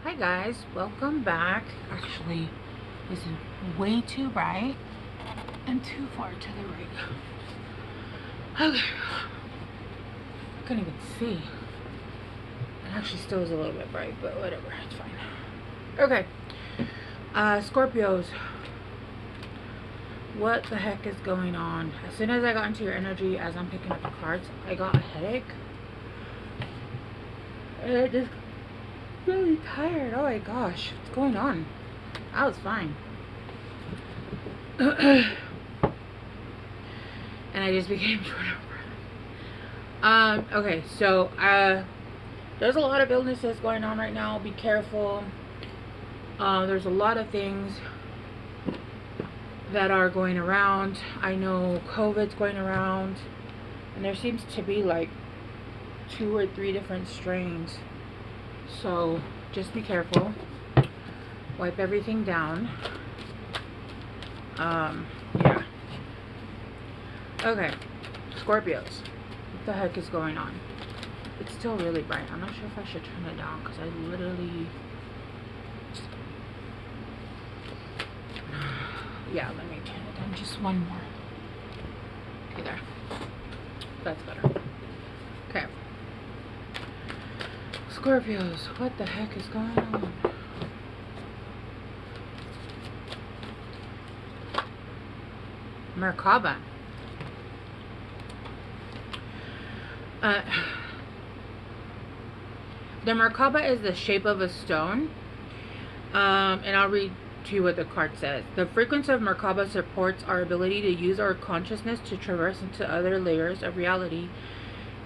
Hi guys, welcome back. Actually, this is way too bright and too far to the right. Okay. I couldn't even see. It actually still is a little bit bright, but whatever, it's fine. Okay. Scorpios. What the heck is going on? As soon as I got into your energy, as I'm picking up the cards, I got a headache. And I just really tired. Oh my gosh, what's going on? I was fine. And I just became short of breath. Okay, so there's a lot of illnesses going on right now. Be careful. There's a lot of things that are going around. I know COVID's going around, and there seems to be like 2 or 3 different strains. So just be careful. Wipe everything down. Yeah. Okay, Scorpios. What the heck is going on? It's still really bright. I'm not sure if I should turn it down because I literally... Yeah, let me turn it down just one more. Okay, there. That's better. Okay. Scorpios, what the heck is going on? Merkaba. The Merkaba is the shape of a stone. And I'll read to you what the card says. The frequency of Merkaba supports our ability to use our consciousness to traverse into other layers of reality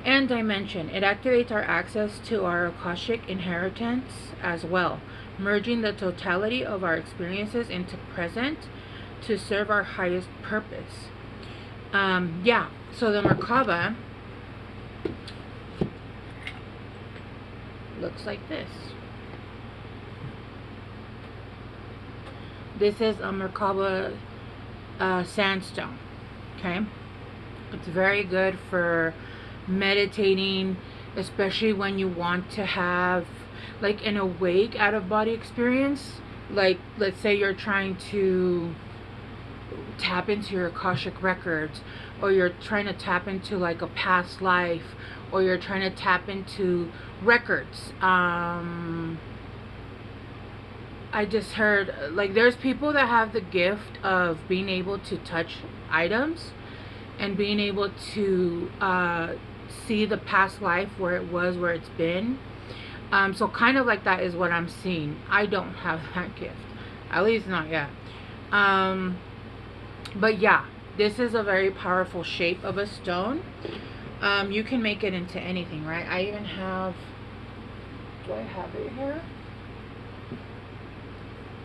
and dimension. It activates our access to our Akashic inheritance as well, merging the totality of our experiences into present to serve our highest purpose. Yeah, so the Merkaba looks like this. This is a Merkaba sandstone. Okay, it's very good for meditating, especially when you want to have like an awake out of body experience. Like, let's say you're trying to tap into your Akashic records, or you're trying to tap into like a past life, or you're trying to tap into records. I just heard like there's people that have the gift of being able to touch items and being able to see the past life, where it was, where it's been. So kind of like that is what I'm seeing. I don't have that gift, at least not yet. But yeah, this is a very powerful shape of a stone. You can make it into anything, right? I even have, do I have it here?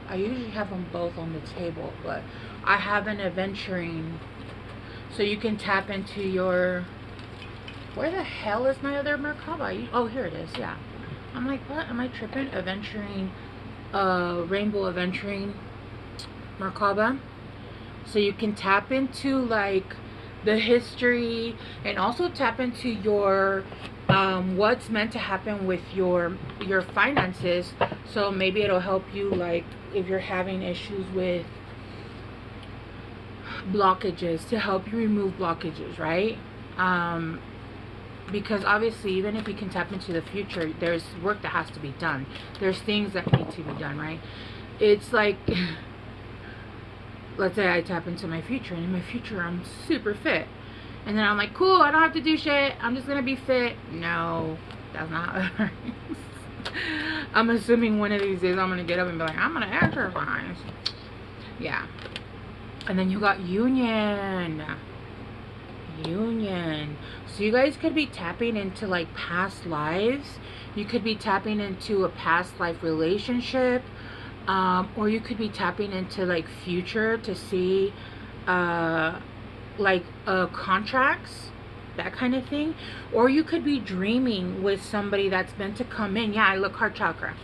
I usually have them both on the table, but I have an aventurine, so you can tap into your... Where the hell is my other Merkaba? Oh, here it is. Yeah, I'm like, what am I tripping? Aventurine, rainbow aventurine Merkaba. So you can tap into like the history, and also tap into your what's meant to happen with your finances. So maybe it'll help you, like if you're having issues with blockages, to help you remove blockages, right? Because obviously, even if you can tap into the future, there's work that has to be done. There's things that need to be done, right? It's like, let's say I tap into my future, and in my future I'm super fit, and then I'm like, cool, I don't have to do shit, I'm just gonna be fit. No, that's not how it works. I'm assuming one of these days I'm gonna get up and be like, I'm gonna exercise. Yeah. And then you got union. So you guys could be tapping into like past lives. You could be tapping into a past life relationship, or you could be tapping into like future to see like contracts, that kind of thing. Or you could be dreaming with somebody that's meant to come in. Yeah, I look heart chakra.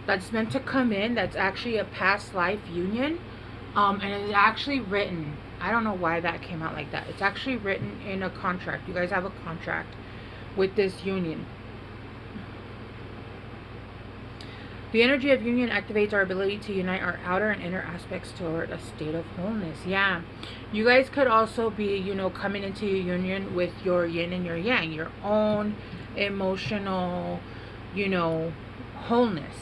That's meant to come in. That's actually a past life union. And it's actually written. I don't know why that came out like that. It's actually written in a contract. You guys have a contract with this union. The energy of union activates our ability to unite our outer and inner aspects toward a state of wholeness. Yeah. You guys could also be, you know, coming into your union with your yin and your yang, your own emotional, you know, wholeness.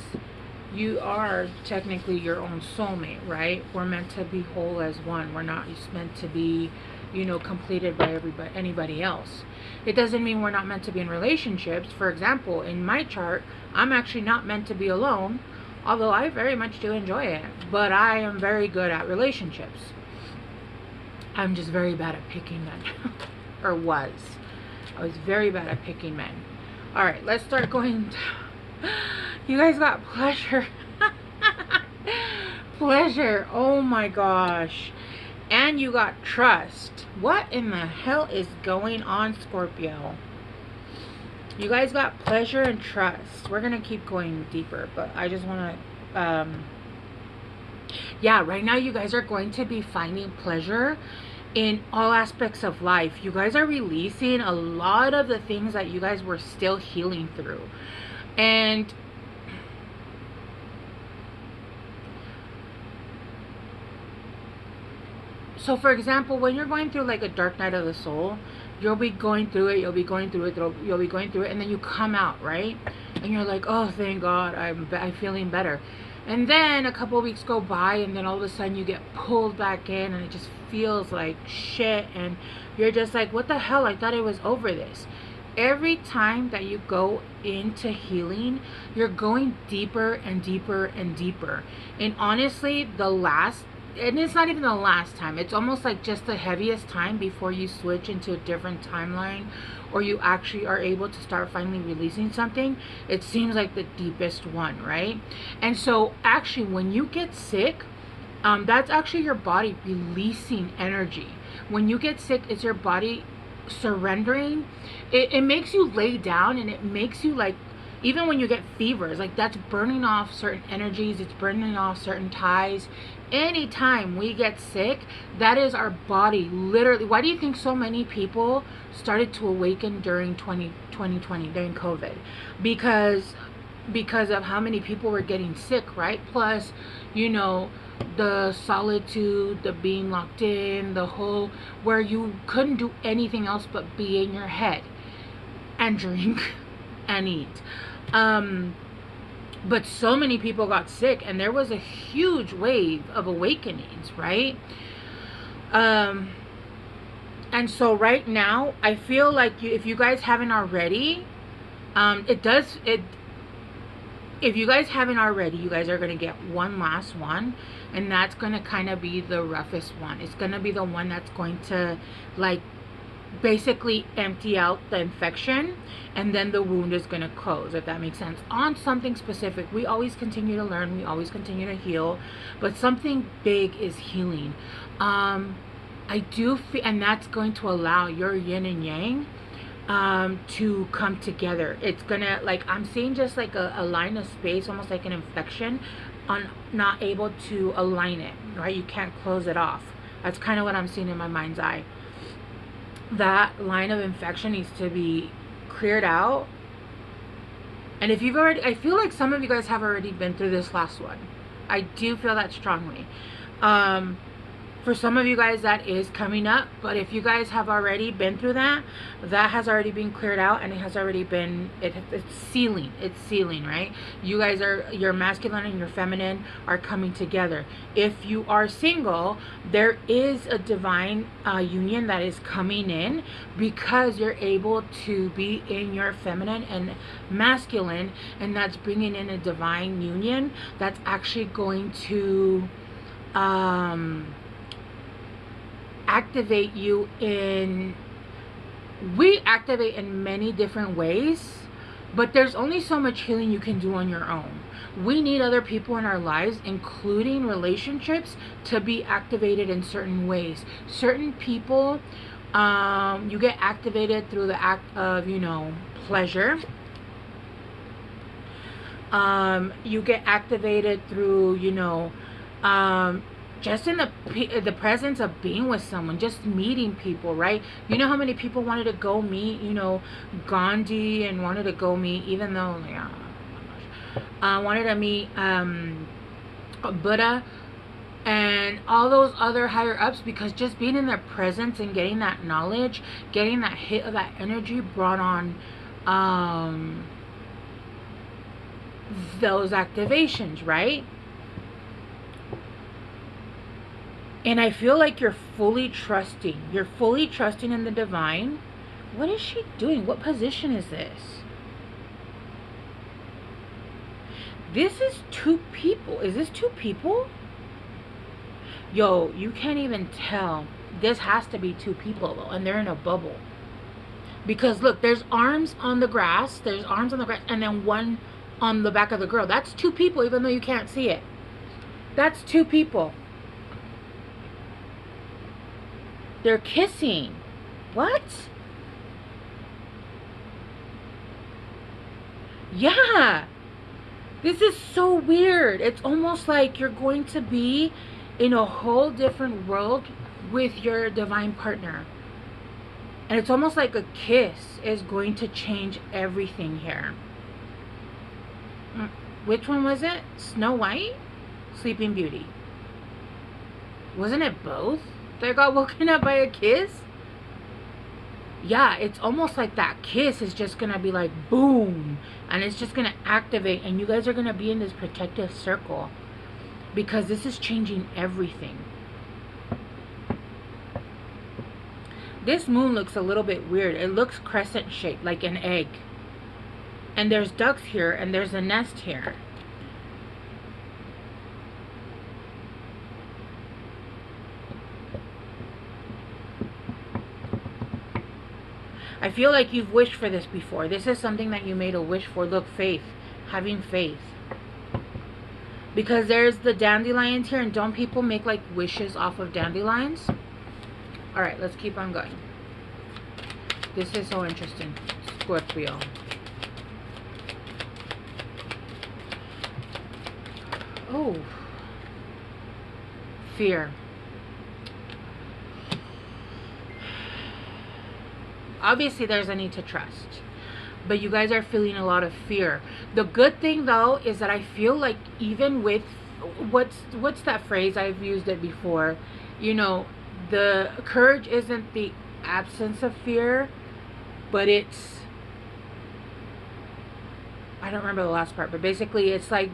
You are technically your own soulmate, right? We're meant to be whole as one. We're not just meant to be, you know, completed by anybody else. It doesn't mean we're not meant to be in relationships. For example, in my chart, I'm actually not meant to be alone, although I very much do enjoy it. But I am very good at relationships. I'm just very bad at picking men. Or was. I was very bad at picking men. Alright, let's start going. You guys got pleasure. Pleasure. Oh my gosh. And you got trust. What in the hell is going on, Scorpio? You guys got pleasure and trust. We're going to keep going deeper, but I just want to... yeah, right now you guys are going to be finding pleasure in all aspects of life. You guys are releasing a lot of the things that you guys were still healing through. And... so for example, when you're going through like a dark night of the soul, you'll be going through it, you'll be going through it, and then you come out, right? And you're like, oh, thank God, I'm feeling better. And then a couple of weeks go by, and then all of a sudden you get pulled back in, and it just feels like shit, and you're just like, what the hell? I thought it was over this. Every time that you go into healing, you're going deeper and deeper and deeper. And honestly, and it's not even the last time, it's almost like just the heaviest time before you switch into a different timeline, or you actually are able to start finally releasing something. It seems like the deepest one, right? And so actually when you get sick, that's actually your body releasing energy. When you get sick, it's your body surrendering. It makes you lay down, and it makes you like, even when you get fevers, like that's burning off certain energies, it's burning off certain ties. Anytime we get sick, that is our body literally. Why do you think so many people started to awaken during 2020, during COVID? Because of how many people were getting sick, right? Plus, you know, the solitude, the being locked in, the whole, where you couldn't do anything else but be in your head and drink and eat. But so many people got sick, and there was a huge wave of awakenings, right? And so right now, I feel like if you guys haven't already, if you guys haven't already, you guys are going to get one last one, and that's going to kind of be the roughest one. It's going to be the one that's going to like basically empty out the infection, and then the wound is going to close, if that makes sense, on something specific. We always continue to learn, we always continue to heal, but something big is healing. I do feel, and that's going to allow your yin and yang to come together. It's gonna, like, I'm seeing just like a line of space, almost like an infection, on not able to align it, right? You can't close it off. That's kind of what I'm seeing in my mind's eye. That line of infection needs to be cleared out. And if you've already, I feel like some of you guys have already been through this last one. I do feel that strongly. For some of you guys, that is coming up, but if you guys have already been through that, that has already been cleared out, and it has already been, it's sealing, right? You guys are, your masculine and your feminine are coming together. If you are single, there is a divine union that is coming in, because you're able to be in your feminine and masculine, and that's bringing in a divine union that's actually going to activate you in, we activate in many different ways, but there's only so much healing you can do on your own. We need other people in our lives, including relationships, to be activated in certain ways. Certain people, you get activated through the act of, you know, pleasure. You get activated through, you know, just in the presence of being with someone, just meeting people, right? You know how many people wanted to go meet, you know, Gandhi, and wanted to go meet, even though, yeah, wanted to meet Buddha and all those other higher ups, because just being in their presence and getting that knowledge, getting that hit of that energy brought on those activations, right? And I feel like you're fully trusting. You're fully trusting in the divine. What is she doing? What position is this? This is two people. Is this two people? Yo, you can't even tell. This has to be two people though, and they're in a bubble. Because look, there's arms on the grass. There's arms on the grass, and then one on the back of the girl. That's two people, even though you can't see it. That's two people. They're kissing. What? Yeah. This is so weird. It's almost like you're going to be in a whole different world with your divine partner. And it's almost like a kiss is going to change everything here. Which one was it? Snow White? Sleeping Beauty? Wasn't it both? They got woken up by a kiss? Yeah, it's almost like that kiss is just gonna be like boom, and it's just gonna activate, and you guys are gonna be in this protective circle, because this is changing everything. This moon looks a little bit weird. It looks crescent shaped, like an egg, and there's ducks here, and there's a nest here. I feel like you've wished for this before. This is something that you made a wish for. Look, faith. Having faith. Because there's the dandelions here, and don't people make like wishes off of dandelions? Alright, let's keep on going. This is so interesting. Scorpio. Oh. Fear. Obviously, there's a need to trust. But you guys are feeling a lot of fear. The good thing, though, is that I feel like even with... What's that phrase? I've used it before. You know, the courage isn't the absence of fear, but it's... I don't remember the last part, but basically it's like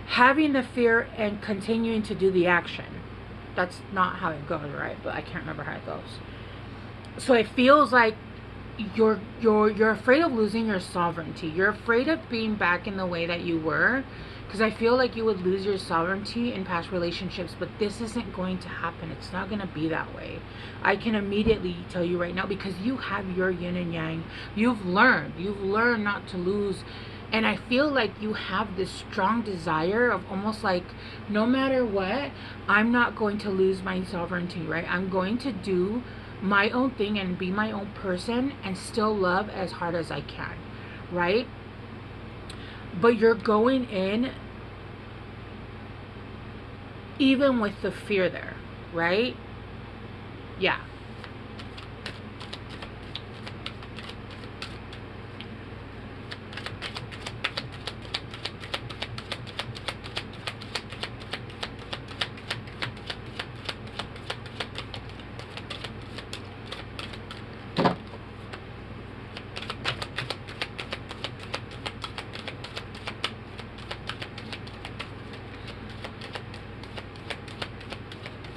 having the fear and continuing to do the action. That's not how it goes, right? But I can't remember how it goes. So it feels like you're afraid of losing your sovereignty. You're afraid of being back in the way that you were, because I feel like you would lose your sovereignty in past relationships, but this isn't going to happen. It's not going to be that way. I can immediately tell you right now, because you have your yin and yang. You've learned not to lose. And I feel like you have this strong desire of almost like, no matter what, I'm not going to lose my sovereignty, right? I'm going to do my own thing and be my own person and still love as hard as I can, right? But you're going in even with the fear there, right? Yeah.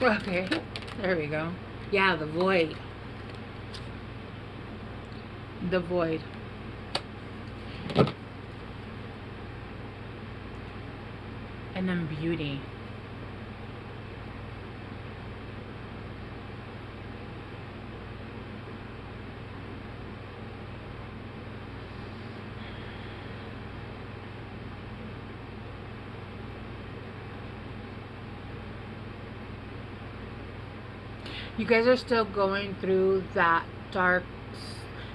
Okay, there we go. Yeah, the void. The void. And then beauty. You guys are still going through that dark,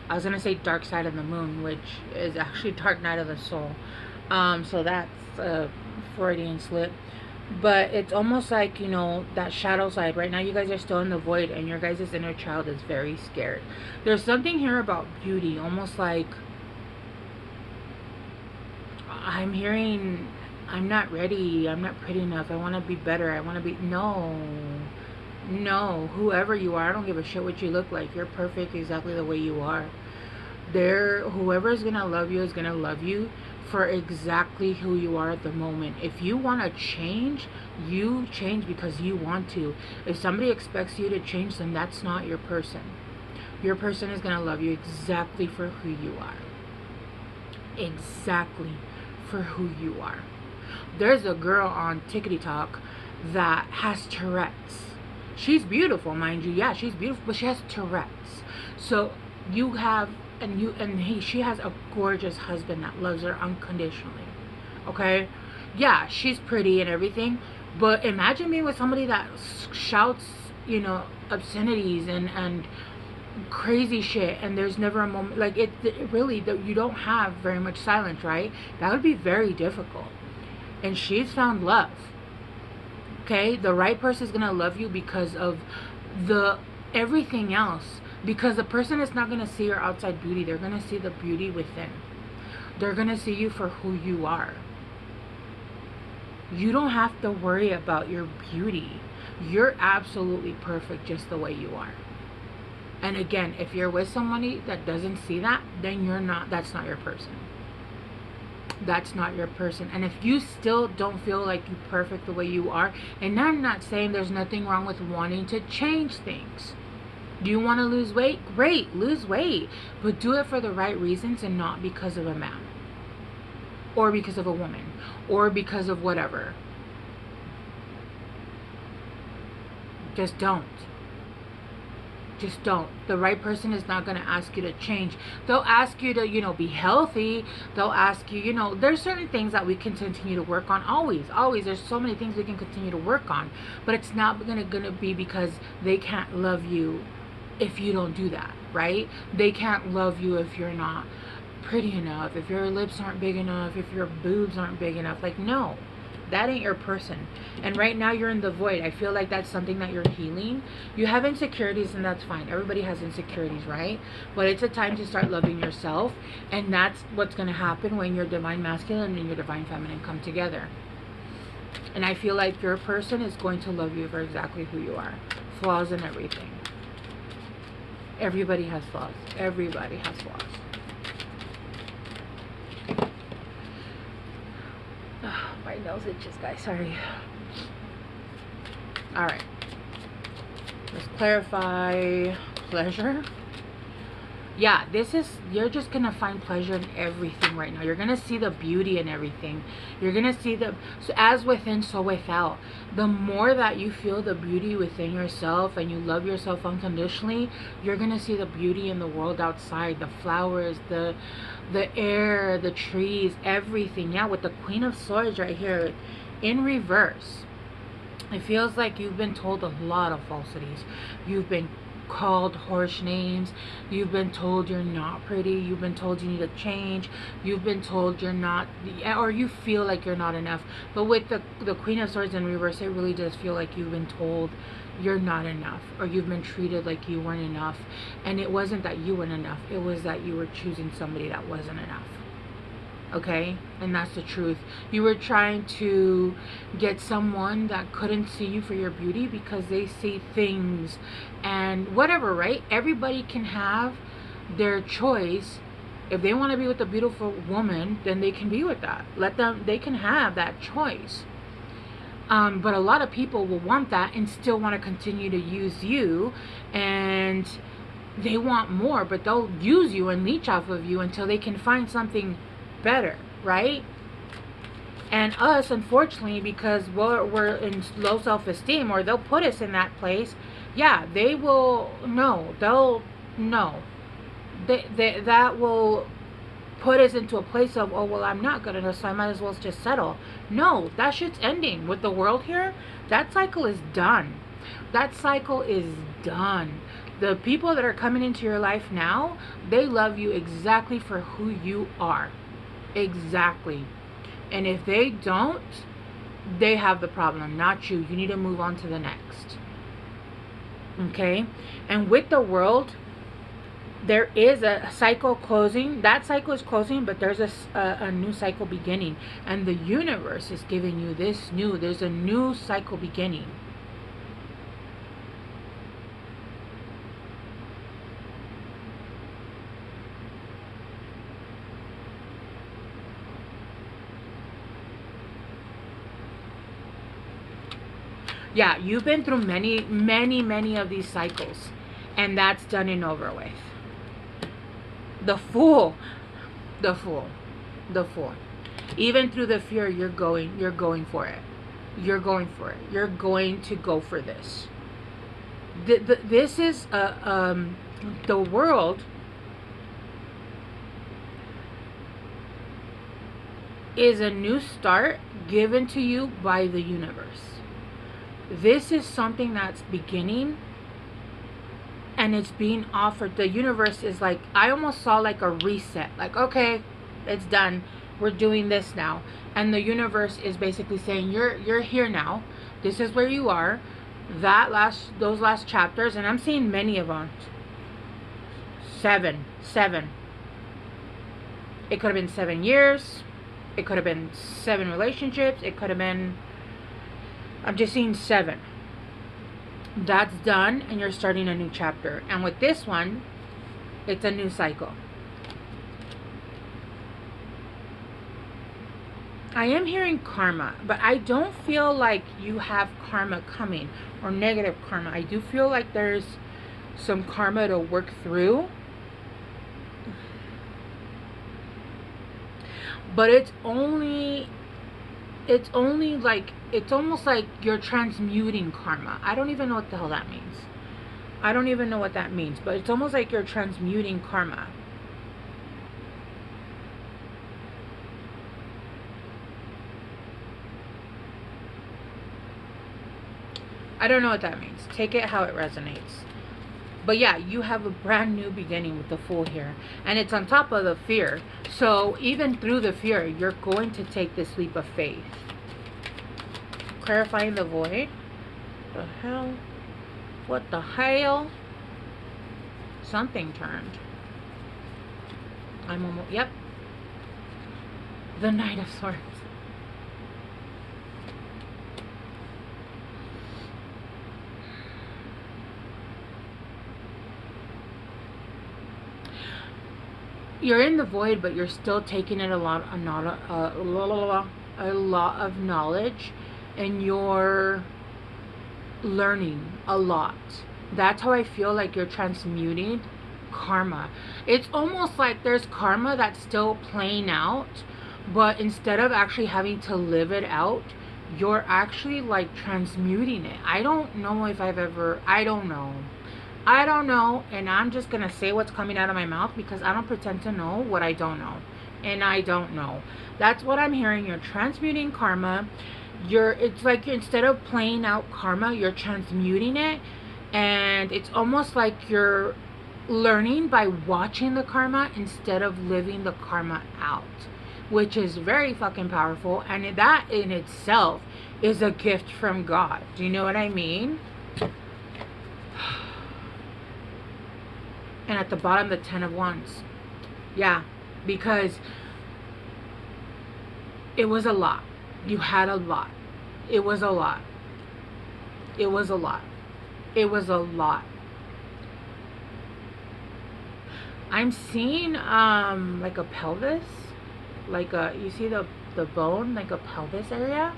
I was gonna say dark side of the moon, which is actually dark night of the soul. So that's a Freudian slip. But it's almost like, you know, that shadow side. Right now you guys are still in the void, and your guys' inner child is very scared. There's something here about beauty, almost like, I'm hearing, I'm not ready, I'm not pretty enough, I want to be better, I want to be, no. No, whoever you are, I don't give a shit what you look like. You're perfect exactly the way you are. Whoever is gonna love you is gonna love you for exactly who you are at the moment. If you want to change, you change because you want to. If somebody expects you to change, then that's not your person. Your person is gonna love you exactly for who you are. Exactly for who you are. There's a girl on TikTok that has Tourette's. She's beautiful, mind you. Yeah, she's beautiful, but she has Tourette's. So you have, she has a gorgeous husband that loves her unconditionally. Okay? Yeah, she's pretty and everything, but imagine being with somebody that shouts, obscenities and crazy shit, and there's never a moment, like, it really, you don't have very much silence, right? That would be very difficult. And she's found love. Okay, the right person is gonna love you because of the everything else. Because the person is not gonna see your outside beauty; they're gonna see the beauty within. They're gonna see you for who you are. You don't have to worry about your beauty. You're absolutely perfect just the way you are. And again, if you're with somebody that doesn't see that, then that's not your person. That's not your person. And if you still don't feel like you're perfect the way you are, and I'm not saying there's nothing wrong with wanting to change things. Do you want to lose weight? Great, lose weight. But do it for the right reasons and not because of a man. Or because of a woman. Or because of whatever. Just don't. Just don't. The right person is not going to ask you to change. They'll ask you to, be healthy. They'll ask you, there's certain things that we can continue to work on. Always. There's so many things we can continue to work on. But it's not going to be because they can't love you if you don't do that, right? They can't love you if you're not pretty enough, if your lips aren't big enough, if your boobs aren't big enough. Like, no. That ain't your person. And right now you're in the void. I feel like that's something that you're healing. You have insecurities, and that's fine. Everybody has insecurities, right? But it's a time to start loving yourself. And that's what's going to happen when your divine masculine and your divine feminine come together. And I feel like your person is going to love you for exactly who you are. Flaws and everything. Everybody has flaws. Everybody has flaws. My nose itches, guys. Sorry. Alright. Let's clarify pleasure. Yeah, you're just going to find pleasure in everything right now. You're going to see the beauty in everything. You're going to see so as within, so without. The more that you feel the beauty within yourself and you love yourself unconditionally, you're going to see the beauty in the world outside. The flowers, the air, the trees, everything. Yeah, with the Queen of Swords right here in reverse. It feels like you've been told a lot of falsities. You've been called harsh names. You've been told you're not pretty. You've been told you need to change. You've been told you're not, or you feel like you're not enough. But with the Queen of Swords in reverse, it really does feel like you've been told you're not enough, or you've been treated like you weren't enough. And it wasn't that you weren't enough. It was that you were choosing somebody that wasn't enough. Okay? And that's the truth. You were trying to get someone that couldn't see you for your beauty because they see things and whatever, right? Everybody can have their choice. If they want to be with a beautiful woman, then they can be with that. They can have that choice. But a lot of people will want that and still want to continue to use you, and they want more, but they'll use you and leech off of you until they can find something better, right? And us, unfortunately, because we're in low self-esteem, or they'll put us in that place, yeah, they will, no, they'll, no. That will put us into a place of, oh, well, I'm not good enough, so I might as well just settle. No, that shit's ending. With the world here, that cycle is done. That cycle is done. The people that are coming into your life now, they love you exactly for who you are. Exactly. And if they don't, they have the problem, not you. You need to move on to the next. Okay? And with the world, there is a cycle closing. That cycle is closing, but there's a new cycle beginning. And the universe is giving you this there's a new cycle beginning. Yeah, you've been through many of these cycles, and that's done and over with. The Fool, the Fool, the Fool. Even through the fear, you're going for it. You're going for it. You're going to go for this. This is the world is a new start given to you by the universe. This is something that's beginning, and it's being offered. The universe is like, I almost saw like a reset. Like, okay, it's done. We're doing this now. And the universe is basically saying, you're here now. This is where you are. Those last chapters, and I'm seeing many of them. Seven. It could have been 7 years. It could have been 7 relationships. It could have been, I'm just seeing 7. That's done, and you're starting a new chapter. And with this one, it's a new cycle. I am hearing karma, but I don't feel like you have karma coming or negative karma. I do feel like there's some karma to work through. But it's almost like you're transmuting karma. I don't even know what the hell that means. I don't even know what that means, but it's almost like you're transmuting karma. I don't know what that means. Take it how it resonates. But yeah, you have a brand new beginning with the Fool here. And it's on top of the fear. So even through the fear, you're going to take this leap of faith. Clarifying the void. The hell? What the hell? Something turned. I'm almost, yep. The Knight of Swords. You're in the void, but you're still taking in a lot of knowledge, and you're learning a lot. That's how I feel like you're transmuting karma. It's almost like there's karma that's still playing out, but instead of actually having to live it out, you're actually like transmuting it. I don't know, and I'm just gonna say what's coming out of my mouth because I don't pretend to know what I don't know. And I don't know. That's what I'm hearing. You're transmuting karma. It's like instead of playing out karma, you're transmuting it. And it's almost like you're learning by watching the karma instead of living the karma out, which is very fucking powerful. And that in itself is a gift from God. Do you know what I mean? And at the bottom, the 10 of Wands. Yeah, because it was a lot. You had a lot. It was a lot. It was a lot. It was a lot. I'm seeing like a pelvis. Like you see the bone, like a pelvis area.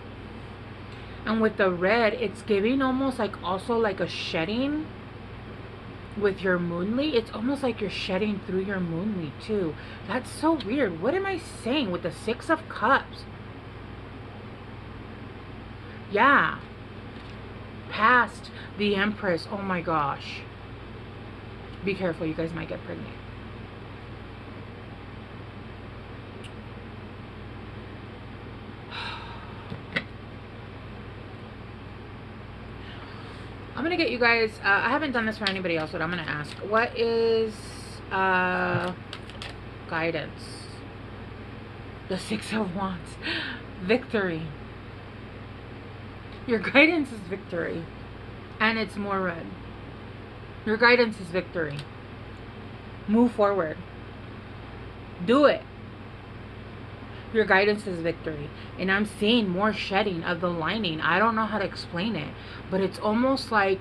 And with the red, it's giving almost like also like a shedding. With your moonly, it's almost like you're shedding through your moonly too. That's so weird. What am I saying with the 6 of Cups? Yeah. Past the Empress. Oh my gosh. Be careful, you guys might get pregnant. I'm going to get you guys, I haven't done this for anybody else, but I'm going to ask, what is guidance? The 6 of Wands. Victory. Your guidance is victory. And it's more red. Your guidance is victory. Move forward. Do it. Your guidance is victory. And I'm seeing more shedding of the lining. I don't know how to explain it, but it's almost like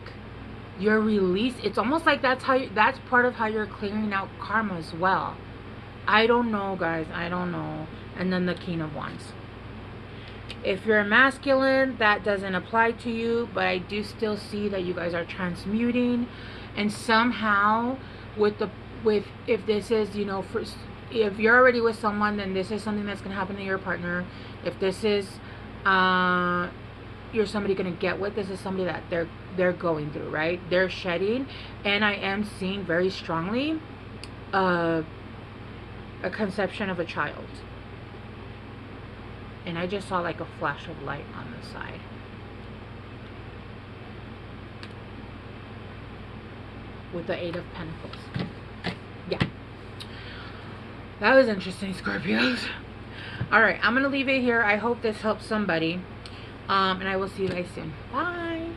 your release. It's almost like that's part of how you're clearing out karma as well. I don't know, guys. I don't know. And then the King of Wands. If you're masculine, that doesn't apply to you, but I do still see that you guys are transmuting, and somehow if this is, you know, if you're already with someone, then this is something that's going to happen to your partner. If this is you're somebody going to get with, this is somebody that they're going through, right? They're shedding, and I am seeing very strongly a conception of a child. And I just saw like a flash of light on the side. With the 8 of Pentacles. Yeah. That was interesting, Scorpios. Alright, I'm going to leave it here. I hope this helps somebody. And I will see you guys soon. Bye.